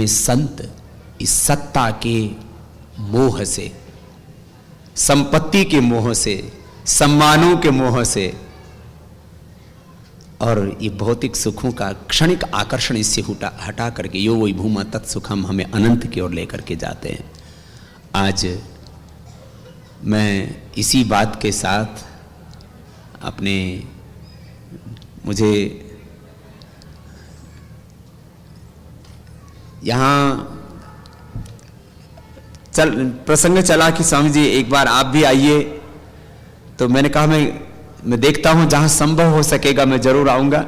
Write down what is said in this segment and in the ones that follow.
में संत इस सत्ता के मोह से, संपत्ति के मोह से, सम्मानों के मोह से और ये भौतिक सुखों का क्षणिक आकर्षण इससे हटा करके यो वही भूमा तत्सुखम हमें अनंत की ओर लेकर के जाते हैं। आज मैं इसी बात के साथ अपने मुझे यहाँ प्रसंग चला कि स्वामी जी एक बार आप भी आइए, तो मैंने कहा मैं देखता हूँ जहाँ संभव हो सकेगा मैं जरूर आऊँगा।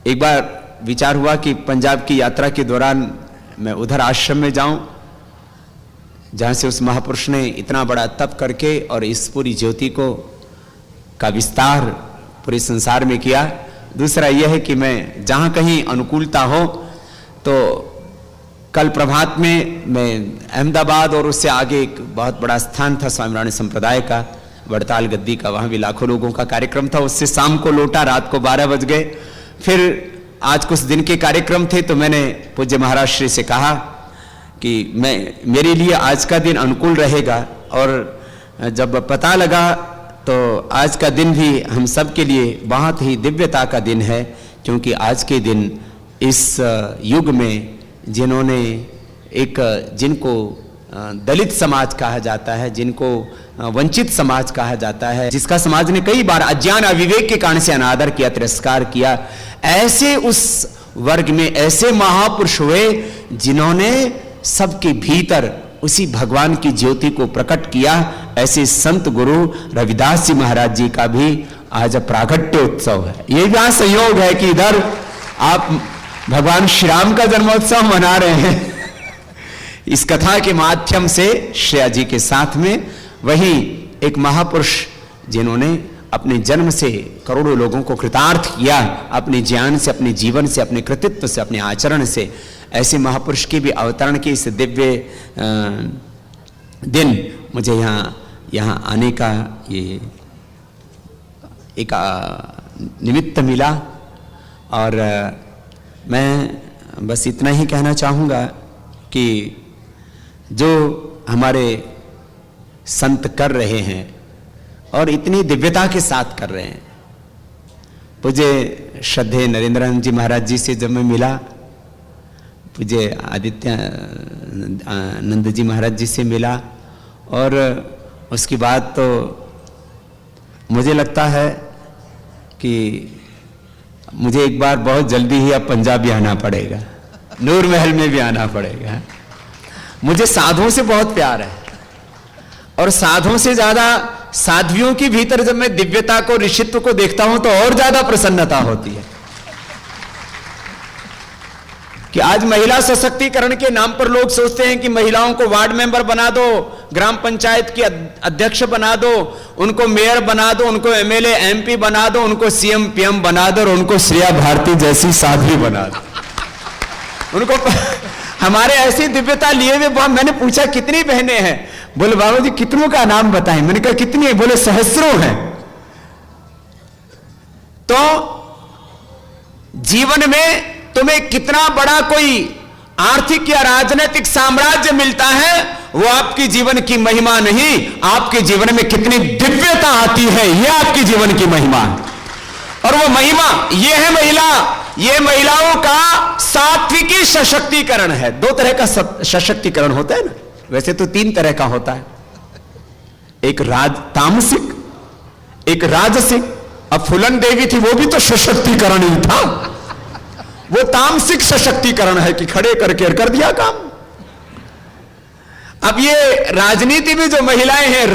एक बार विचार हुआ कि पंजाब की यात्रा के दौरान मैं उधर आश्रम में जाऊँ जहाँ से उस महापुरुष ने इतना बड़ा तप करके और इस पूरी ज्योति का विस्तार पूरे संसार में किया। दूसरा यह है कि मैं जहाँ कहीं अनुकूलता हो तो कल प्रभात में मैं अहमदाबाद और उससे आगे एक बहुत बड़ा स्थान था स्वामीनारायण संप्रदाय का, वड़ताल गद्दी का, वहाँ भी लाखों लोगों का कार्यक्रम था। उससे शाम को लौटा, रात को 12 बज गए। फिर आज कुछ दिन के कार्यक्रम थे तो मैंने पूज्य महाराज श्री से कहा कि मेरे लिए आज का दिन अनुकूल रहेगा। और जब पता लगा तो आज का दिन भी हम सब के लिए बहुत ही दिव्यता का दिन है, क्योंकि आज के दिन इस युग में जिनको दलित समाज कहा जाता है, जिनको वंचित समाज कहा जाता है, जिसका समाज ने कई बार अज्ञान अविवेक के कारण से अनादर किया, तिरस्कार किया, ऐसे उस वर्ग में ऐसे महापुरुष हुए जिन्होंने सबके भीतर उसी भगवान की ज्योति को प्रकट किया। ऐसे संत गुरु रविदास जी महाराज जी का भी आज प्रागट्य उत्सव है। ये भी संयोग है कि इधर आप भगवान श्री राम का जन्मोत्सव मना रहे हैं इस कथा के माध्यम से श्रेया जी के साथ में। वही एक महापुरुष जिन्होंने अपने जन्म से करोड़ों लोगों को कृतार्थ किया, अपने ज्ञान से, अपने जीवन से, अपने कृतित्व से, अपने आचरण से। ऐसे महापुरुष के भी अवतरण के इस दिव्य दिन मुझे यहाँ आने का ये एक निमित्त मिला। और मैं बस इतना ही कहना चाहूँगा कि जो हमारे संत कर रहे हैं और इतनी दिव्यता के साथ कर रहे हैं। पूज्य श्रद्धेय नरेंद्रानंद जी महाराज जी से जब मैं मिला, पूज्य आदित्य नंद जी महाराज जी से मिला, और उसके बाद तो मुझे लगता है कि मुझे एक बार बहुत जल्दी ही अब पंजाब भी आना पड़ेगा, नूर महल में भी आना पड़ेगा। मुझे साधुओं से बहुत प्यार है, और साधुओं से ज्यादा साध्वियों के भीतर जब मैं दिव्यता को, ऋषित्व को देखता हूं तो और ज्यादा प्रसन्नता होती है कि आज महिला सशक्तिकरण के नाम पर लोग सोचते हैं कि महिलाओं को वार्ड मेंबर बना दो, ग्राम पंचायत की अध्यक्ष बना दो, उनको मेयर बना दो, उनको एमएलए एमपी बना दो, उनको सीएम पीएम बना दो, और उनको श्रेया भारती जैसी साध्वी बना दो। उनको हमारे ऐसी दिव्यता लिए हुए। मैंने पूछा कितनी बहनें हैं? बोले बाबा जी कितनों का नाम बताएं। मैंने कहा कितनी है? बोले सहस्रों हैं। तो जीवन में तुम्हें कितना बड़ा कोई आर्थिक या राजनीतिक साम्राज्य मिलता है, वो आपकी जीवन की महिमा नहीं, आपके जीवन में कितनी दिव्यता आती है, यह आपकी जीवन की महिमा है। और वो महिमा ये है ये महिलाओं का सात्विकी सशक्तिकरण है। 2 तरह का सशक्तिकरण होता है ना, वैसे तो 3 तरह का होता है, एक तामसिक, एक राजसिक। अब फूलन देवी थी, वो भी तो सशक्तिकरण ही था। वो तामसिक सशक्तिकरण है कि खड़े करके कर दिया काम। अब ये राजनीति में जो महिलाएं हैं,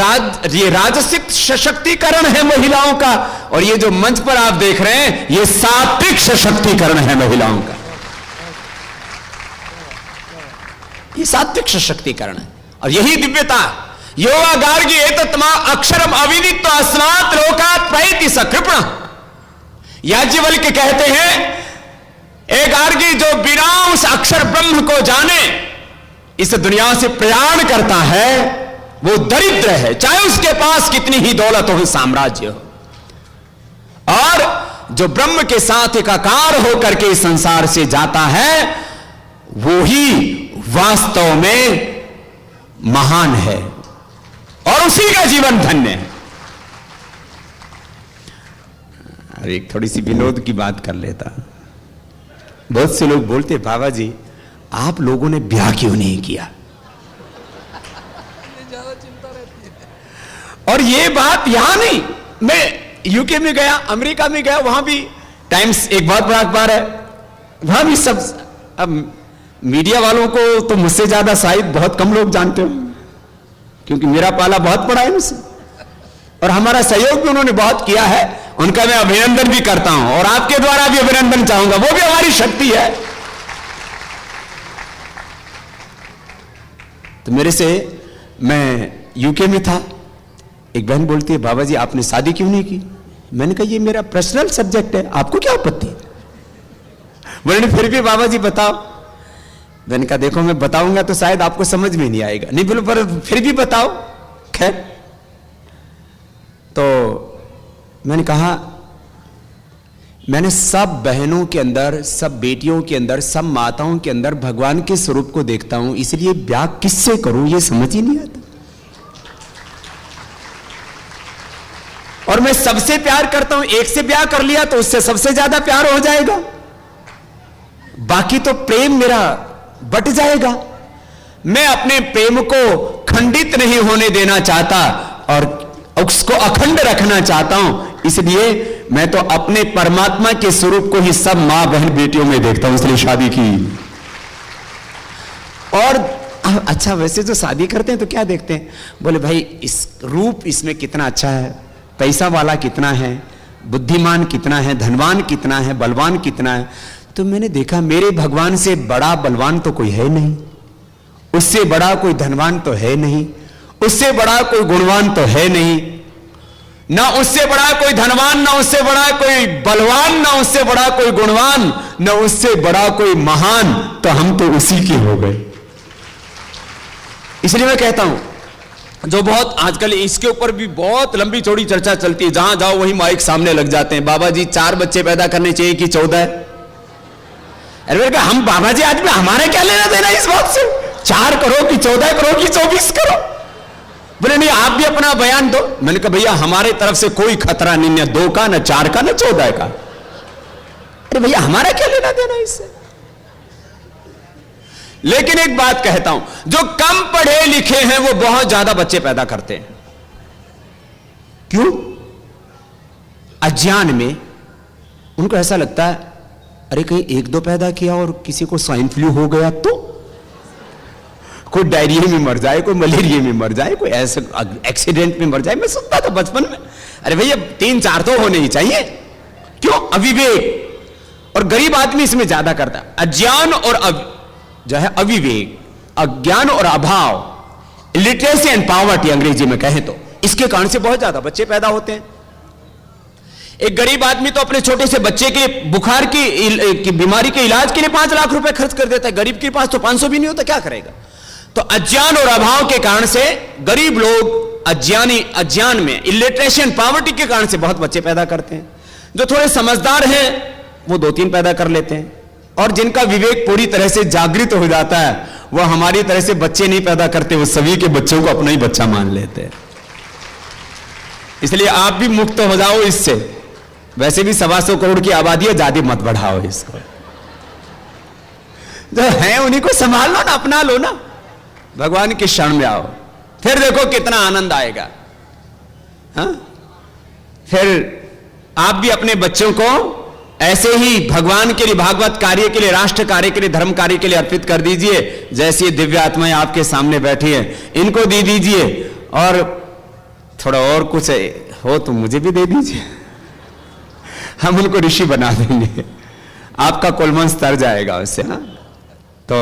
ये राजसिक सशक्तिकरण है महिलाओं का, और ये जो मंच पर आप देख रहे हैं ये सात्विक सशक्तिकरण है महिलाओं का। ये सात्विक सशक्तिकरण है, और यही दिव्यता। योगा गार्गी एतत्मा अक्षरम अविदित्व अस्मात् लोकात् प्रैति सकृपण। याज्ञवल्क्य कहते हैं, ए गार्गी जो बिना उस अक्षर ब्रह्म को जाने इस दुनिया से प्रयाण करता है वो दरिद्र है, चाहे उसके पास कितनी ही दौलत हो, साम्राज्य हो। और जो ब्रह्म के साथ एकाकार होकर के इस संसार से जाता है वो ही वास्तव में महान है और उसी का जीवन धन्य है। और एक थोड़ी सी विनोद की बात कर लेता। बहुत से लोग बोलते, बाबा जी आप लोगों ने ब्याह क्यों नहीं किया? और ये बात यहां नहीं, मैं यूके में गया, अमेरिका में गया, वहां भी टाइम्स एक बहुत बड़ा अखबार है, वहां भी सब, अब मीडिया वालों को तो मुझसे ज्यादा शायद बहुत कम लोग जानते हो, क्योंकि मेरा पाला बहुत बड़ा है उनसे, और हमारा सहयोग भी उन्होंने बहुत किया है। उनका मैं अभिनंदन भी करता हूं और आपके द्वारा भी अभिनंदन चाहूंगा, वो भी हमारी शक्ति है। तो मेरे से, मैं यूके में था, एक बहन बोलती है, बाबा जी आपने शादी क्यों नहीं की? मैंने कहा ये मेरा पर्सनल सब्जेक्ट है, आपको क्या आपत्ति? बोले फिर भी बाबा जी बताओ। मैंने कहा देखो मैं बताऊंगा तो शायद आपको समझ में नहीं आएगा। नहीं बोलो पर फिर भी बताओ। खैर, तो मैंने कहा मैंने सब बहनों के अंदर, सब बेटियों के अंदर, सब माताओं के अंदर भगवान के स्वरूप को देखता हूं, इसलिए ब्याह किससे करूं ये समझ ही नहीं आता। और मैं सबसे प्यार करता हूं, एक से ब्याह कर लिया तो उससे सबसे ज्यादा प्यार हो जाएगा, बाकी तो प्रेम मेरा बट जाएगा। मैं अपने प्रेम को खंडित नहीं होने देना चाहता और उसको अखंड रखना चाहता हूं, इसलिए मैं तो अपने परमात्मा के स्वरूप को ही सब मां बहन बेटियों में देखता हूं, इसलिए शादी की। और अच्छा वैसे जो शादी करते हैं तो क्या देखते हैं? बोले भाई इस रूप इसमें कितना अच्छा है, पैसा वाला कितना है, बुद्धिमान कितना है, धनवान कितना है, बलवान कितना है। तो मैंने देखा मेरे भगवान से बड़ा बलवान तो कोई है नहीं, उससे बड़ा कोई धनवान तो है नहीं, उससे बड़ा कोई गुणवान तो है नहीं, ना उससे बड़ा कोई धनवान, ना उससे बड़ा कोई बलवान, ना उससे बड़ा कोई गुणवान, ना उससे बड़ा कोई महान, तो हम तो उसी के हो गए। इसलिए मैं कहता हूं, जो बहुत आजकल इसके ऊपर भी बहुत लंबी चौड़ी चर्चा चलती है, जहां जाओ वही माइक सामने लग जाते हैं, बाबा जी 4 बच्चे पैदा करने चाहिए कि 14? अरे हम बाबा जी आदमी, हमारे क्या लेना देना इस बात से? 4 करो कि 14 करो कि 24 करो? बोले नहीं आप भी अपना बयान दो। मैंने कहा भैया हमारे तरफ से कोई खतरा नहीं, ना 2 का, ना 4 का, ना 14 का। अरे भैया हमारा क्या लेना देना इससे? लेकिन एक बात कहता हूं, जो कम पढ़े लिखे हैं वो बहुत ज्यादा बच्चे पैदा करते हैं। क्यों? अज्ञान में उनको ऐसा लगता है अरे कहीं 1-2 पैदा किया और किसी को स्वाइन फ्लू हो गया तो, कोई डायरिया में मर जाए, कोई मलेरिया में मर जाए, कोई ऐसे एक्सीडेंट में मर जाए। मैं सुनता था बचपन में, अरे भैया 3-4 तो होने ही चाहिए। क्यों? अविवेक। और गरीब आदमी इसमें ज्यादा करता है। अज्ञान और जो है अविवेक, अज्ञान और अभाव, इलिटरेसी एंड पॉवर्टी अंग्रेजी में कहें तो, इसके कारण से बहुत ज्यादा बच्चे पैदा होते हैं। एक गरीब आदमी तो अपने छोटे से बच्चे के बुखार की बीमारी के इलाज के लिए 5 लाख रुपए खर्च कर देता है। गरीब के पास तो 500 भी नहीं होता, क्या करेगा? तो अज्ञान और अभाव के कारण से गरीब लोग अज्ञान में, इलिटरेशन, पॉवर्टी के कारण से बहुत बच्चे पैदा करते हैं। जो थोड़े समझदार हैं वो 2-3 पैदा कर लेते हैं, और जिनका विवेक पूरी तरह से जागृत हो जाता है वह हमारी तरह से बच्चे नहीं पैदा करते, वो सभी के बच्चों को अपना ही बच्चा मान लेते हैं। इसलिए आप भी मुक्त हो जाओ इससे। वैसे भी 125 करोड़ की आबादी है, ज्यादा मत बढ़ाओ इसको। जो है उन्हीं को संभाल लो ना, अपना लो ना, भगवान के शरण में आओ, फिर देखो कितना आनंद आएगा। हाँ? फिर आप भी अपने बच्चों को ऐसे ही भगवान के लिए, भागवत कार्य के लिए, राष्ट्र कार्य के लिए, धर्म कार्य के लिए अर्पित कर दीजिए। जैसी दिव्य आत्माएं आपके सामने बैठी हैं, इनको दे दीजिए, और थोड़ा और कुछ हो तो मुझे भी दे दीजिए, हम उनको ऋषि बना देंगे, आपका कुलवंश तर जाएगा उससे। हाँ? तो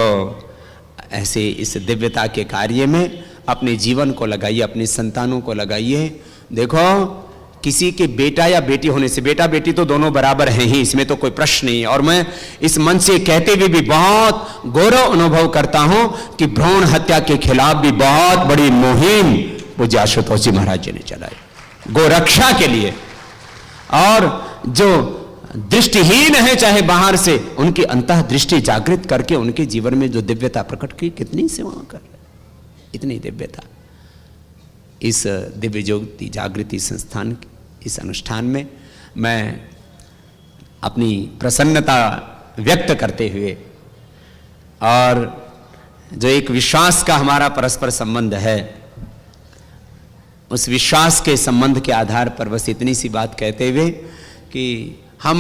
ऐसे इस दिव्यता के कार्य में अपने जीवन को लगाइए, अपनी संतानों को लगाइए। देखो किसी के बेटा या बेटी होने से, बेटा बेटी तो दोनों बराबर हैं ही, इसमें तो कोई प्रश्न नहीं। और मैं इस मन से कहते हुए भी बहुत गौरव अनुभव करता हूं कि भ्रूण हत्या के खिलाफ भी बहुत बड़ी मुहिम पूज्य आशुतोष जी महाराज जी ने चलाई, गोरक्षा के लिए। और जो दृष्टिहीन है चाहे बाहर से, उनकी अंतः दृष्टि जागृत करके उनके जीवन में जो दिव्यता प्रकट की, कितनी सेवा कर, इतनी दिव्यता। इस दिव्य ज्योति जागृति संस्थान इस अनुष्ठान में मैं अपनी प्रसन्नता व्यक्त करते हुए और जो एक विश्वास का हमारा परस्पर संबंध है, उस विश्वास के संबंध के आधार पर बस इतनी सी बात कहते हुए कि हम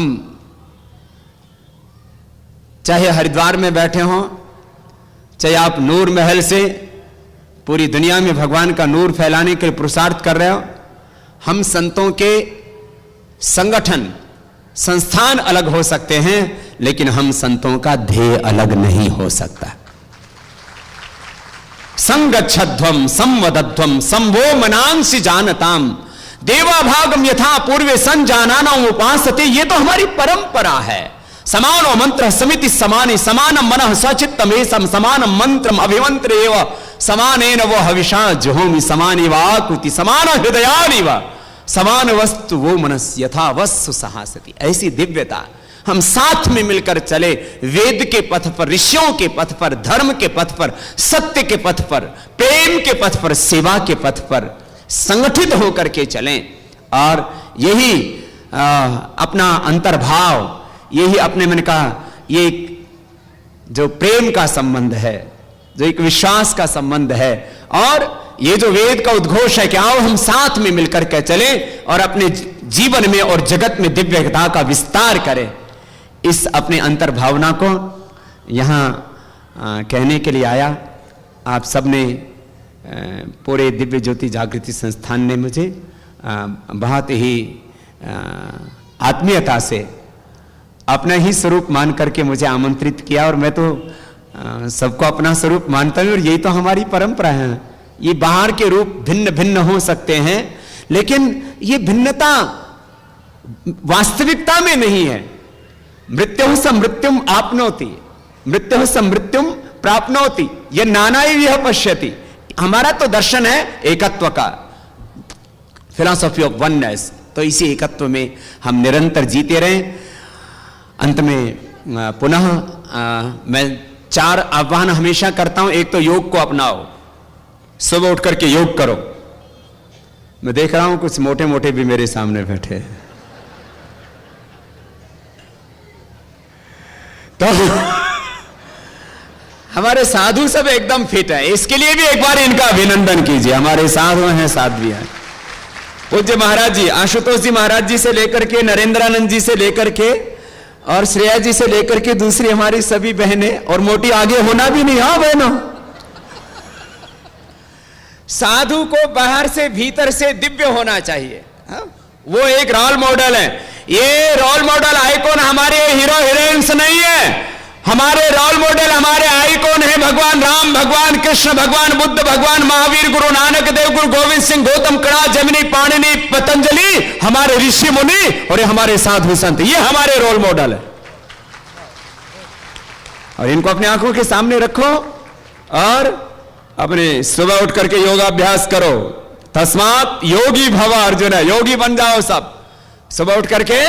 चाहे हरिद्वार में बैठे हों, चाहे आप नूर महल से पूरी दुनिया में भगवान का नूर फैलाने के लिए पुरुषार्थ कर रहे हो, हम संतों के संगठन संस्थान अलग हो सकते हैं, लेकिन हम संतों का ध्येय अलग नहीं हो सकता। संगच्छध्वम संवदध्वम संभो मनांसि जानताम देवाभागम यथा पूर्वे संजानानाम उपासते। ये तो हमारी परंपरा है। समानो मंत्र समिति समाने समानम मनः सचित्तम एसम समानम मंत्रम अभिमंत्र एव समानेन वो हविषा जुहोमि समानि वाकृति समान हृदयानि व समान वस्तु वो मनस यथा वस्तु सहासति। ऐसी दिव्यता हम साथ में मिलकर चले, वेद के पथ पर, ऋषियों के पथ पर, धर्म के पथ पर, सत्य के पथ पर, प्रेम के पथ पर, सेवा के पथ पर संगठित होकर के चलें। और यही अपना अंतर्भाव, यही अपने मन का ये जो प्रेम का संबंध है, जो एक विश्वास का संबंध है, और ये जो वेद का उद्घोष है कि आओ हम साथ में मिलकर के चलें और अपने जीवन में और जगत में दिव्यता का विस्तार करें। इस अपने अंतर्भावना को यहाँ कहने के लिए आया। आप सब ने, पूरे दिव्य ज्योति जागृति संस्थान ने मुझे बहुत ही आत्मीयता से अपना ही स्वरूप मान करके मुझे आमंत्रित किया, और मैं तो सबको अपना स्वरूप मानता हूँ, और यही तो हमारी परंपरा है। ये बाहर के रूप भिन्न भिन्न हो सकते हैं, लेकिन ये भिन्नता वास्तविकता में नहीं है। मृत्युः स मृत्युम आपनोति, मृत्युः स मृत्युम प्राप्नोति, ये नानाविह पश्यति। हमारा तो दर्शन है एकत्व का, फिलॉसफी ऑफ वननेस। तो इसी एकत्व में हम निरंतर जीते रहें। अंत में पुनः मैं 4 आह्वान हमेशा करता हूं। एक तो योग को अपनाओ, सुबह उठ करके योग करो। मैं देख रहा हूं कुछ मोटे मोटे भी मेरे सामने बैठे, तो हमारे साधु सब एकदम फिट है। इसके लिए भी एक बार इनका अभिनंदन कीजिए। हमारे साधु हैं, साध्वी हैं। पूज्य महाराज जी, आशुतोष जी महाराज जी से लेकर के, नरेंद्रानंद जी से लेकर के, और श्रेया जी से लेकर के दूसरी हमारी सभी बहनें, और मोटी आगे होना भी नहीं। हाँ बहनों, साधु को बाहर से भीतर से दिव्य होना चाहिए। हाँ? वो एक रोल मॉडल है। ये रोल मॉडल आइकॉन हमारे हीरो हीरोइंस नहीं है। हमारे रोल मॉडल, हमारे आइकॉन है भगवान राम, भगवान कृष्ण, भगवान बुद्ध, भगवान महावीर, गुरु नानक देव, गुरु गोविंद सिंह, गौतम कड़ा, जमिनी, पाणिनि, पतंजलि, हमारे ऋषि मुनि, और ये हमारे साधु संत। ये हमारे रोल मॉडल है, और इनको अपने आंखों के सामने रखो और अपने सुबह उठ करके योगाभ्यास करो। तस्मात योगी भव अर्जुन, योगी बन जाओ सब। सुबह उठ करके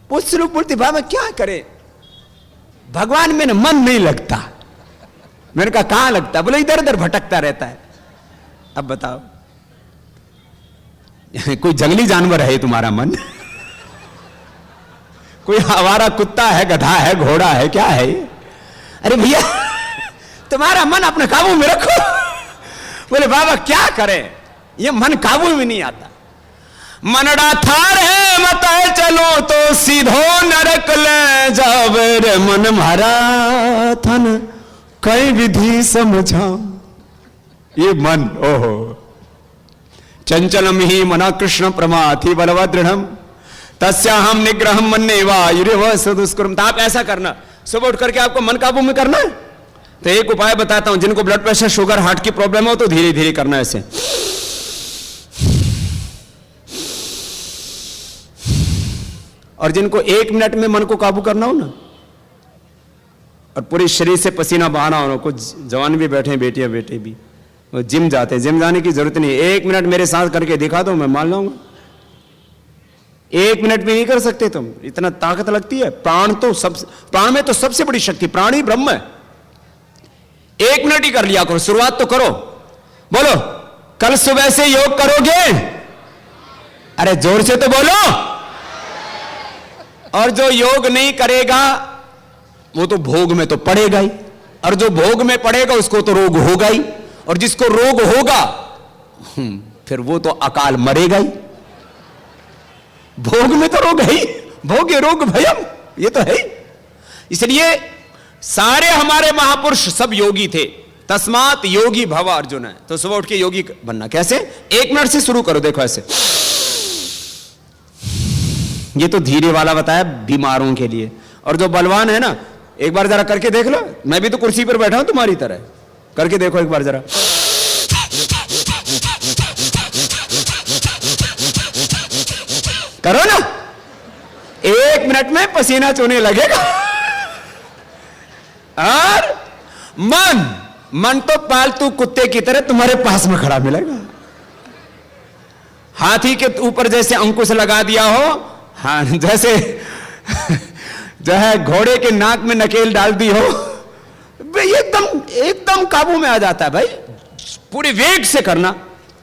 पूछ लो, पूर्ति भाव में क्या करे, भगवान में ना मन नहीं लगता। मैंने कहा कहां लगता? बोले इधर उधर भटकता रहता है। अब बताओ, कोई जंगली जानवर है तुम्हारा मन? कोई आवारा कुत्ता है, गधा है, घोड़ा है, क्या है? अरे भैया, तुम्हारा मन अपने काबू में रखो। बोले बाबा क्या करें, ये मन काबू में नहीं आता। मनड़ा थार है मत चलो तो सीधो नरक ले जाव रे मन मारा थन कई विधि समझाओ। ये मन, ओहो, चंचलम ही मना कृष्ण प्रमाथि बलवा दृढ़ तस्याहम निग्रहम मन्ने वायुर्व सदुष्कुर्म। तो आप ऐसा करना, सुबह उठ करके आपको मन काबू में करना है। तो एक उपाय बताता हूं, जिनको ब्लड प्रेशर, शुगर, हार्ट की प्रॉब्लम हो तो धीरे धीरे करना ऐसे। और जिनको 1 मिनट में मन को काबू करना हो ना, और पूरे शरीर से पसीना बहाना हो ना, कुछ जवान भी बैठे हैं, बेटियां बेटे भी, वो जिम जाते हैं। जिम जाने की जरूरत नहीं, 1 मिनट मेरे साथ करके दिखा दो, मैं मान लूंगा। 1 मिनट में नहीं कर सकते तुम, इतना ताकत लगती है। प्राण में तो सबसे बड़ी शक्ति, प्राण ही ब्रह्म है। 1 मिनट ही कर लिया करो, शुरुआत तो करो। बोलो कल सुबह से योग करोगे? अरे जोर से तो बोलो। और जो योग नहीं करेगा वो तो भोग में तो पड़ेगा ही, और जो भोग में पड़ेगा उसको तो रोग होगा ही, और जिसको रोग होगा फिर वो तो अकाल मरेगा ही। भोग में तो रोग है ही, भोग रोग भयम, ये तो है ही। इसलिए सारे हमारे महापुरुष सब योगी थे। तस्मात योगी भव अर्जुन है, तो सुबह उठ के योगी बनना। कैसे? 1 मिनट से शुरू करो। देखो ऐसे, ये तो धीरे वाला बताया बीमारों के लिए, और जो बलवान है ना, एक बार जरा करके देख लो। मैं भी तो कुर्सी पर बैठा हूं तुम्हारी तरह, करके देखो एक बार जरा। करो ना, 1 मिनट में पसीना चूने लगेगा। और मन तो पालतू कुत्ते की तरह तुम्हारे पास में खड़ा मिलेगा। हाथी के ऊपर जैसे अंकुश लगा दिया हो, हाँ, जैसे जो है घोड़े के नाक में नकेल डाल दी हो, एकदम काबू में आ जाता है भाई। पूरे वेग से करना।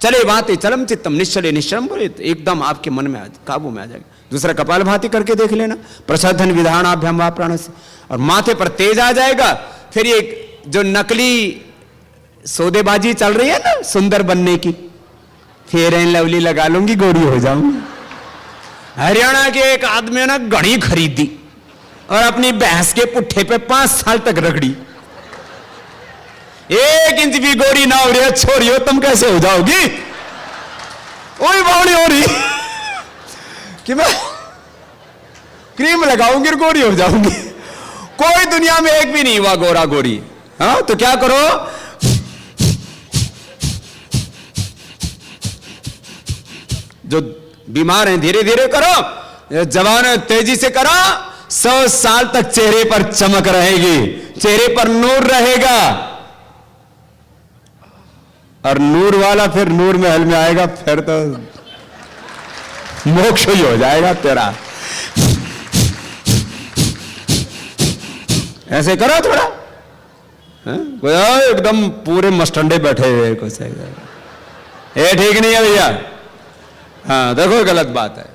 चले भांति चलम चित्तम निश्चले निश्चलम, बोले एकदम आपके मन में काबू में आ जाएगा। दूसरा कपाल भांति करके देख लेना, प्रसाधन विधानाभ्याम वा प्राण से, और माथे पर तेज आ जाएगा। फिर ये जो नकली सौदेबाजी चल रही है ना सुंदर बनने की, फेयर एंड लवली लगा लूंगी, गोरी हो जाऊंगी। हरियाणा के एक आदमी ने घड़ी खरीदी और अपनी भैंस के पुट्ठे पे 5 साल तक रगड़ी। 1 इंच भी गोरी ना हो रही है, छोरी हो तुम कैसे हो जाओगी? वही बावड़ी हो रही कि मैं क्रीम लगाऊंगी और गोरी हो जाऊंगी। कोई दुनिया में एक भी नहीं हुआ गोरा गोरी। हाँ, तो क्या करो, जो बीमार हैं धीरे धीरे करो, जवान है तेजी से करो। 100 साल तक चेहरे पर चमक रहेगी, चेहरे पर नूर रहेगा, और नूर वाला फिर नूर महल में आएगा, फिर तो मोक्ष ही हो जाएगा तेरा। ऐसे करो थोड़ा, एकदम पूरे मस्टंडे बैठे हुए कुछ, ये ठीक नहीं है भैया। हाँ देखो, गलत बात है।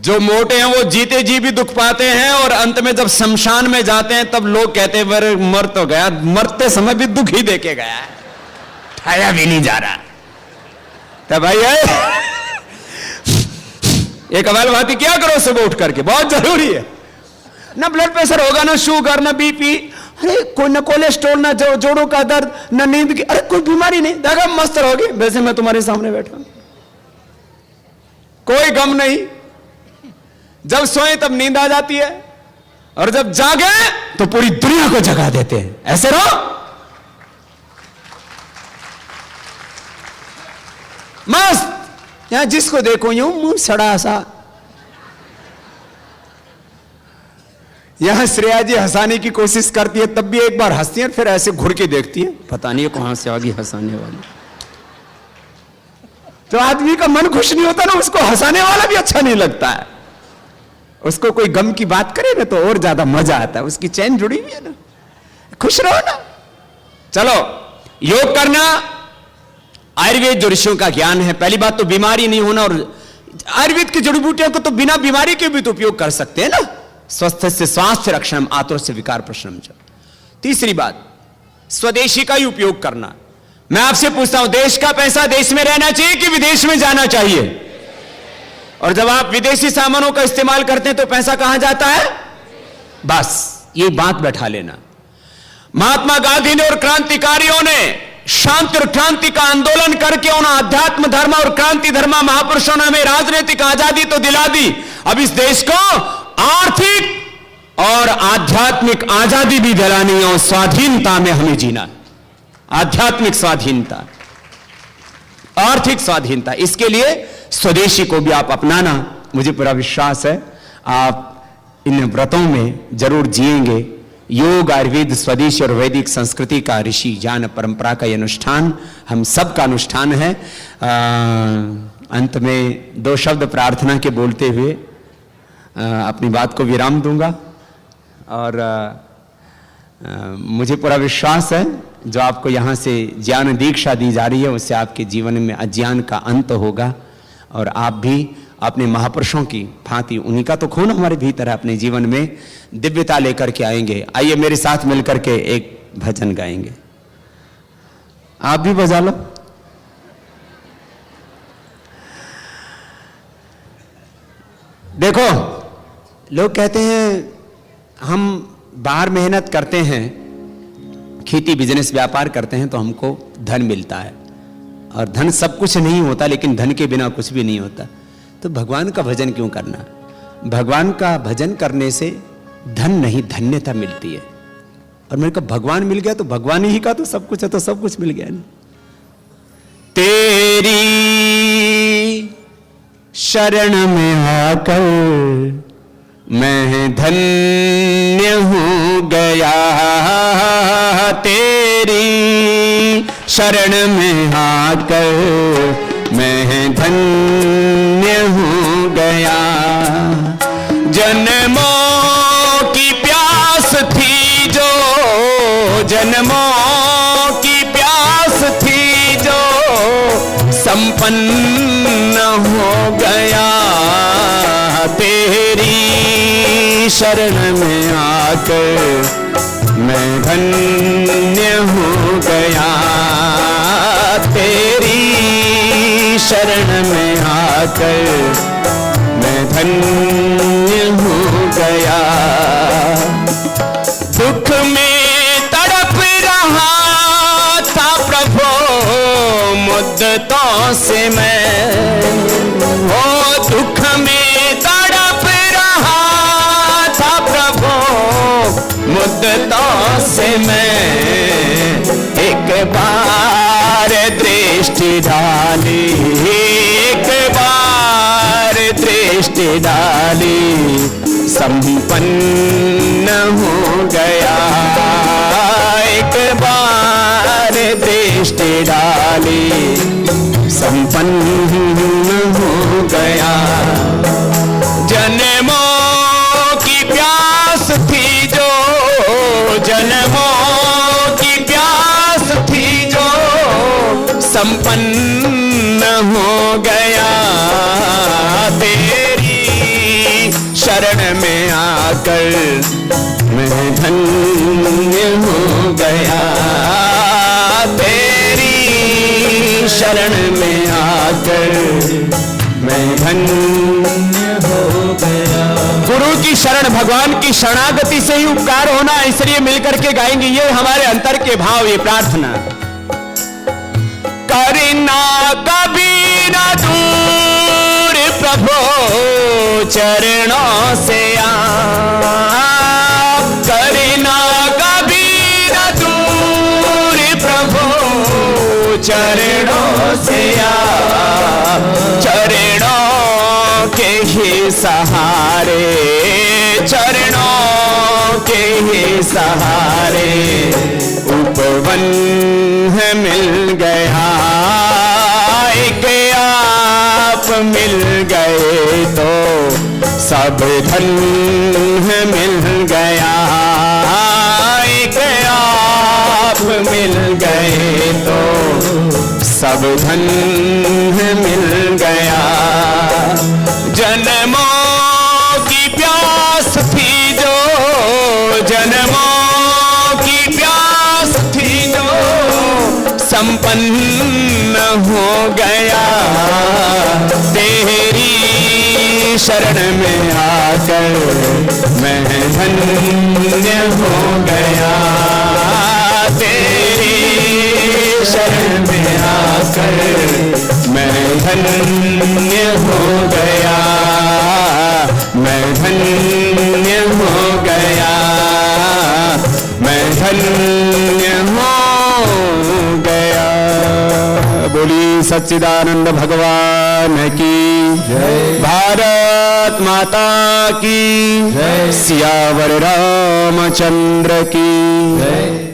जो मोटे हैं वो जीते जी भी दुख पाते हैं, और अंत में जब शमशान में जाते हैं तब लोग कहते हैं मर तो गया, मरते समय भी दुख ही देके गया है, ठाया भी नहीं जा रहा। तो भाई ये कपालभाति क्या करो सुबह उठ करके, बहुत जरूरी है। ना ब्लड प्रेशर होगा, ना शुगर, ना बीपी, अरे कोई ना कोलेस्ट्रॉल, ना जोड़ों का दर्द, ना नींद की, अरे कोई बीमारी नहीं। देखा मस्त रहोगे, वैसे मैं तुम्हारे सामने बैठा हूं, कोई गम नहीं। जब सोए तब नींद आ जाती है, और जब जागे तो पूरी दुनिया को जगा देते हैं। ऐसे रहो, मस्त। यहां जिसको देखो यूं मुंह सड़ा सा। यहां श्रेया जी हंसाने की कोशिश करती है, तब भी एक बार हंसती है, फिर ऐसे घुर के देखती है, पता नहीं कहां से आ गई हंसाने वाली। तो आदमी का मन खुश नहीं होता ना, उसको हंसाने वाला भी अच्छा नहीं लगता है। उसको कोई गम की बात करे ना तो और ज्यादा मजा आता है, उसकी चैन जुड़ी हुई है ना, खुश रहो ना। चलो योग करना, आयुर्वेद जो ऋषियों का ज्ञान है। पहली बात तो बीमारी नहीं होना, और आयुर्वेद की जड़ी बूटियों को तो बिना बीमारी के भी तो उपयोग कर सकते हैं ना। स्वस्थ से स्वास्थ्य रक्षणम, आतुर से विकार प्रशमनम। तीसरी बात, स्वदेशी का ही उपयोग करना। मैं आपसे पूछता हूं, देश का पैसा देश में रहना चाहिए कि विदेश में जाना चाहिए? और जब आप विदेशी सामानों का इस्तेमाल करते हैं तो पैसा कहां जाता है? बस ये बात बैठा लेना। महात्मा गांधी ने और क्रांतिकारियों ने शांति और क्रांति का आंदोलन करके उन अध्यात्म धर्म और क्रांति धर्म महापुरुषों ने हमें राजनीतिक आजादी तो दिला दी, अब इस देश को आर्थिक और आध्यात्मिक आजादी भी दिलानी है, और स्वाधीनता में हमें जीना है। आध्यात्मिक स्वाधीनता, आर्थिक स्वाधीनता, इसके लिए स्वदेशी को भी आप अपनाना। मुझे पूरा विश्वास है आप इन व्रतों में जरूर जिएंगे। योग, आयुर्वेद, स्वदेशी और वैदिक संस्कृति का, ऋषि ज्ञान परंपरा का यह अनुष्ठान हम सब का अनुष्ठान है। अंत में 2 शब्द प्रार्थना के बोलते हुए अपनी बात को विराम दूंगा। और मुझे पूरा विश्वास है जो आपको यहाँ से ज्ञान दीक्षा दी जा रही है उससे आपके जीवन में अज्ञान का अंत होगा और आप भी अपने महापुरुषों की भांति, उन्हीं का तो खून हमारे भीतर है, अपने जीवन में दिव्यता लेकर के आएंगे। आइए मेरे साथ मिलकर के एक भजन गाएंगे। आप भी बजा लो। देखो, लोग कहते हैं हम बाहर मेहनत करते हैं, खेती बिजनेस व्यापार करते हैं तो हमको धन मिलता है, और धन सब कुछ नहीं होता, लेकिन धन के बिना कुछ भी नहीं होता। तो भगवान का भजन क्यों करना? भगवान का भजन करने से धन नहीं धन्यता मिलती है। और मेरे को भगवान मिल गया तो भगवान ही का तो सब कुछ है, तो सब कुछ मिल गया ना। तेरी शरण में आकर मैं धन्य हो गया, तेरी शरण में आकर मैं धन्य हो गया। जन्मों की प्यास थी जो, जन्मों की प्यास थी जो संपन्न हो गया, तेरी शरण में आकर मैं धन्य हो गया, तेरी शरण में आकर मैं धन्य हो गया। दुख में तड़प रहा था प्रभु मुद्दतों से मैं, ओ दुख में तड़प रहा था प्रभु मुद्दतों से मैं, एक बार दृष्टि डाली, एक बार दृष्टि डाली, संपन्न हो गया, एक बार दृष्टि डाली, संपन्न हो गया। जन्मों की प्यास थी जो, जन्मों की प्यास थी जो संपन्न हो गया, तेरी शरण में आकर मैं धन्य हो गया, तेरी शरण में आकर मैं धन्य हो गया। गुरु की शरण, भगवान की शरणागति से ही उपकार होना, इसलिए मिलकर के गाएंगे। ये हमारे अंतर के भाव, ये प्रार्थना। करना कभी न दूर प्रभु चरणों से आप, करना कभी न दूर प्रभु चरणों से आप, चरणों के ही सहारे, चरणों के ही सहारे उपवन मिल गया, एक आप मिल गए तो सब धन मिल गया, एक आप मिल गए तो सब धन मिल गया। जन्मों की प्यास थी जो, जन्मों की प्यास थी जो संपन्न हो गया, तेरी शरण में आकर मैं धन्य हो गया, तेरी शरण में आकर मैं धन्य हो गया, मैं धन्य हो गया, मैं धन्य हो गया। बोली सच्चिदानंद भगवान की जय, भारत माता की जय, सियावर रामचंद्र की जय।